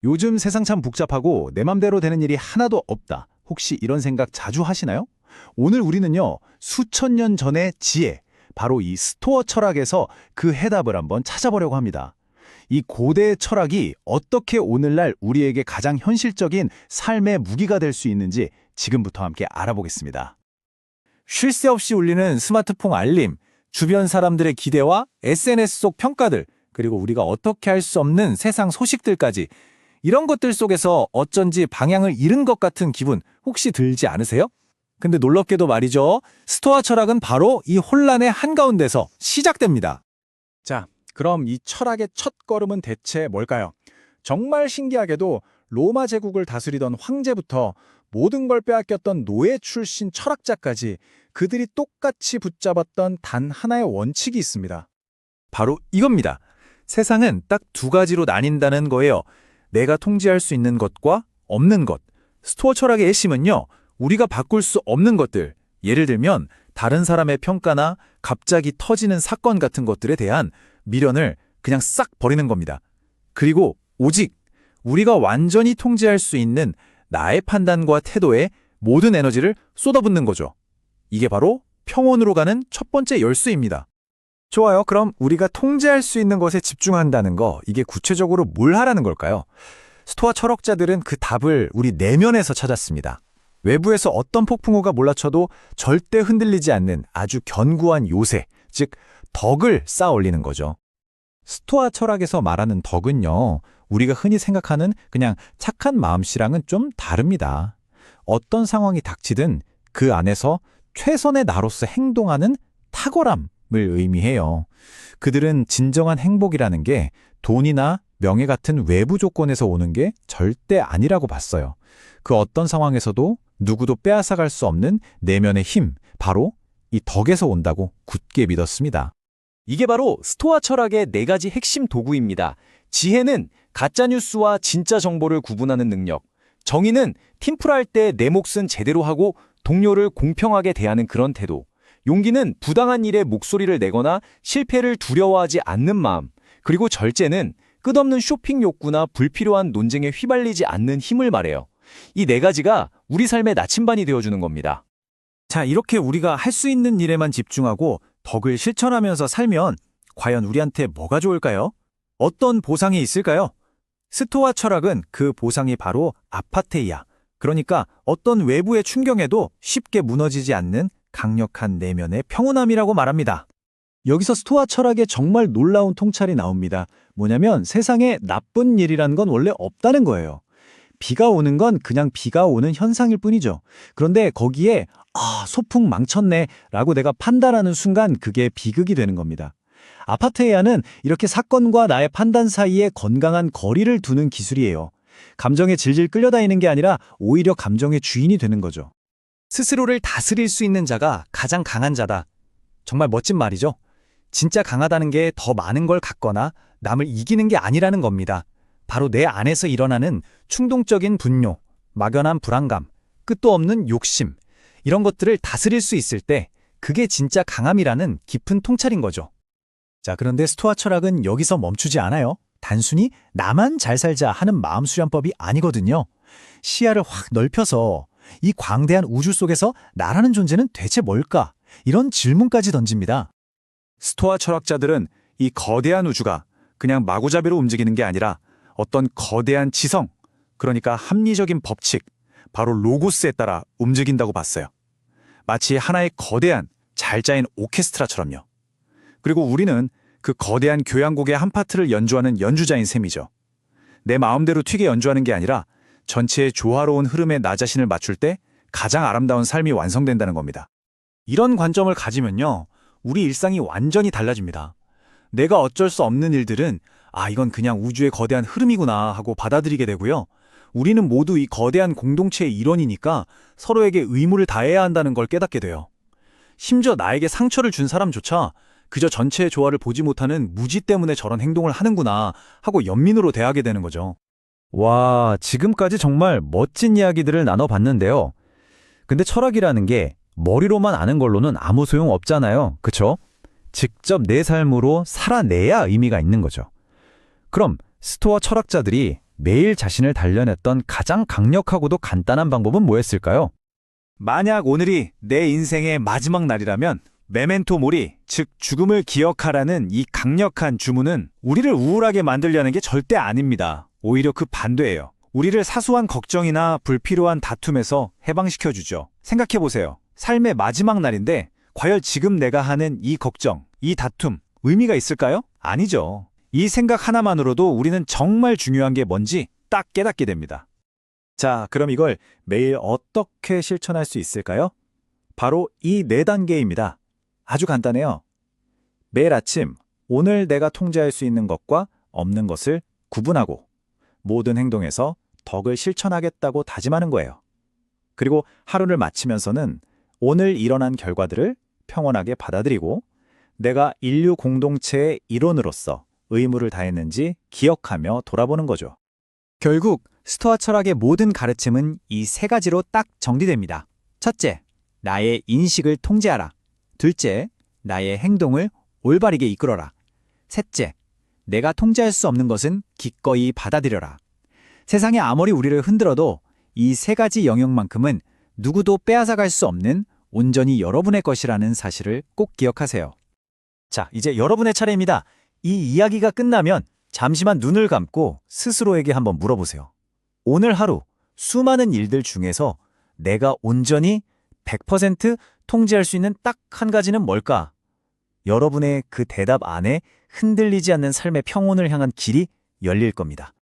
요즘 세상 참 복잡하고 내 맘대로 되는 일이 하나도 없다. 혹시 이런 생각 자주 하시나요? 오늘 우리는요, 수천 년 전의 지혜, 바로 이 스토어 철학에서 그 해답을 한번 찾아보려고 합니다. 이 고대 철학이 어떻게 오늘날 우리에게 가장 현실적인 삶의 무기가 될 수 있는지 지금부터 함께 알아보겠습니다. 쉴 새 없이 울리는 스마트폰 알림, 주변 사람들의 기대와 SNS 속 평가들, 그리고 우리가 어떻게 할 수 없는 세상 소식들까지 이런 것들 속에서 어쩐지 방향을 잃은 것 같은 기분 혹시 들지 않으세요? 근데 놀랍게도 말이죠. 스토아 철학은 바로 이 혼란의 한가운데서 시작됩니다. 자, 그럼 이 철학의 첫 걸음은 대체 뭘까요? 정말 신기하게도 로마 제국을 다스리던 황제부터 모든 걸 빼앗겼던 노예 출신 철학자까지 그들이 똑같이 붙잡았던 단 하나의 원칙이 있습니다. 바로 이겁니다. 세상은 딱 두 가지로 나뉜다는 거예요. 내가 통제할 수 있는 것과 없는 것. 스토아 철학의 핵심은요, 우리가 바꿀 수 없는 것들, 예를 들면 다른 사람의 평가나 갑자기 터지는 사건 같은 것들에 대한 미련을 그냥 싹 버리는 겁니다. 그리고 오직 우리가 완전히 통제할 수 있는 나의 판단과 태도에 모든 에너지를 쏟아붓는 거죠. 이게 바로 평온으로 가는 첫 번째 열쇠입니다. 좋아요. 그럼 우리가 통제할 수 있는 것에 집중한다는 거, 이게 구체적으로 뭘 하라는 걸까요? 스토아 철학자들은 그 답을 우리 내면에서 찾았습니다. 외부에서 어떤 폭풍우가 몰라쳐도 절대 흔들리지 않는 아주 견고한 요새, 즉 덕을 쌓아 올리는 거죠. 스토아 철학에서 말하는 덕은요, 우리가 흔히 생각하는 그냥 착한 마음씨랑은 좀 다릅니다. 어떤 상황이 닥치든 그 안에서 최선의 나로서 행동하는 탁월함을 의미해요. 그들은 진정한 행복이라는 게 돈이나 명예 같은 외부 조건에서 오는 게 절대 아니라고 봤어요. 그 어떤 상황에서도 누구도 빼앗아갈 수 없는 내면의 힘, 바로 이 덕에서 온다고 굳게 믿었습니다. 이게 바로 스토아 철학의 네 가지 핵심 도구입니다. 지혜는 가짜뉴스와 진짜 정보를 구분하는 능력, 정의는 팀플할 때 내 몫은 제대로 하고 동료를 공평하게 대하는 그런 태도, 용기는 부당한 일에 목소리를 내거나 실패를 두려워하지 않는 마음, 그리고 절제는 끝없는 쇼핑 욕구나 불필요한 논쟁에 휘말리지 않는 힘을 말해요. 이 네 가지가 우리 삶의 나침반이 되어주는 겁니다. 자, 이렇게 우리가 할 수 있는 일에만 집중하고 덕을 실천하면서 살면 과연 우리한테 뭐가 좋을까요? 어떤 보상이 있을까요? 스토아 철학은 그 보상이 바로 아파테이아, 그러니까 어떤 외부의 충격에도 쉽게 무너지지 않는 강력한 내면의 평온함이라고 말합니다. 여기서 스토아 철학의 정말 놀라운 통찰이 나옵니다. 뭐냐면 세상에 나쁜 일이란 건 원래 없다는 거예요. 비가 오는 건 그냥 비가 오는 현상일 뿐이죠. 그런데 거기에 소풍 망쳤네 라고 내가 판단하는 순간 그게 비극이 되는 겁니다. 아파테이아는 이렇게 사건과 나의 판단 사이에 건강한 거리를 두는 기술이에요. 감정에 질질 끌려다니는 게 아니라 오히려 감정의 주인이 되는 거죠. 스스로를 다스릴 수 있는 자가 가장 강한 자다. 정말 멋진 말이죠. 진짜 강하다는 게 더 많은 걸 갖거나 남을 이기는 게 아니라는 겁니다. 바로 내 안에서 일어나는 충동적인 분노, 막연한 불안감, 끝도 없는 욕심, 이런 것들을 다스릴 수 있을 때 그게 진짜 강함이라는 깊은 통찰인 거죠. 자, 그런데 스토아 철학은 여기서 멈추지 않아요. 단순히 나만 잘 살자 하는 마음 수련법이 아니거든요. 시야를 확 넓혀서 이 광대한 우주 속에서 나라는 존재는 대체 뭘까? 이런 질문까지 던집니다. 스토아 철학자들은 이 거대한 우주가 그냥 마구잡이로 움직이는 게 아니라 어떤 거대한 지성, 그러니까 합리적인 법칙, 바로 로고스에 따라 움직인다고 봤어요. 마치 하나의 거대한 잘 짜인 오케스트라처럼요. 그리고 우리는 그 거대한 교향곡의 한 파트를 연주하는 연주자인 셈이죠. 내 마음대로 튀게 연주하는 게 아니라 전체의 조화로운 흐름에 나 자신을 맞출 때 가장 아름다운 삶이 완성된다는 겁니다. 이런 관점을 가지면요, 우리 일상이 완전히 달라집니다. 내가 어쩔 수 없는 일들은 이건 그냥 우주의 거대한 흐름이구나 하고 받아들이게 되고요. 우리는 모두 이 거대한 공동체의 일원이니까 서로에게 의무를 다해야 한다는 걸 깨닫게 돼요. 심지어 나에게 상처를 준 사람조차 그저 전체의 조화를 보지 못하는 무지 때문에 저런 행동을 하는구나 하고 연민으로 대하게 되는 거죠. 와, 지금까지 정말 멋진 이야기들을 나눠봤는데요. 근데 철학이라는 게 머리로만 아는 걸로는 아무 소용 없잖아요. 그쵸? 직접 내 삶으로 살아내야 의미가 있는 거죠. 그럼 스토아 철학자들이 매일 자신을 단련했던 가장 강력하고도 간단한 방법은 뭐였을까요? 만약 오늘이 내 인생의 마지막 날이라면 메멘토 모리, 즉 죽음을 기억하라는 이 강력한 주문은 우리를 우울하게 만들려는 게 절대 아닙니다. 오히려 그 반대예요. 우리를 사소한 걱정이나 불필요한 다툼에서 해방시켜주죠. 생각해보세요. 삶의 마지막 날인데 과연 지금 내가 하는 이 걱정, 이 다툼, 의미가 있을까요? 아니죠. 이 생각 하나만으로도 우리는 정말 중요한 게 뭔지 딱 깨닫게 됩니다. 자, 그럼 이걸 매일 어떻게 실천할 수 있을까요? 바로 이 4단계입니다. 아주 간단해요. 매일 아침 오늘 내가 통제할 수 있는 것과 없는 것을 구분하고 모든 행동에서 덕을 실천하겠다고 다짐하는 거예요. 그리고 하루를 마치면서는 오늘 일어난 결과들을 평온하게 받아들이고 내가 인류 공동체의 일원으로서 의무를 다했는지 기억하며 돌아보는 거죠. 결국 스토아 철학의 모든 가르침은 이 3가지로 딱 정리됩니다. 첫째, 나의 인식을 통제하라. 둘째, 나의 행동을 올바르게 이끌어라. 셋째, 내가 통제할 수 없는 것은 기꺼이 받아들여라. 세상이 아무리 우리를 흔들어도 이 3가지 영역만큼은 누구도 빼앗아갈 수 없는 온전히 여러분의 것이라는 사실을 꼭 기억하세요. 자, 이제 여러분의 차례입니다. 이 이야기가 끝나면 잠시만 눈을 감고 스스로에게 한번 물어보세요. 오늘 하루 수많은 일들 중에서 내가 온전히 100% 통제할 수 있는 딱 한 가지는 뭘까? 여러분의 그 대답 안에 흔들리지 않는 삶의 평온을 향한 길이 열릴 겁니다.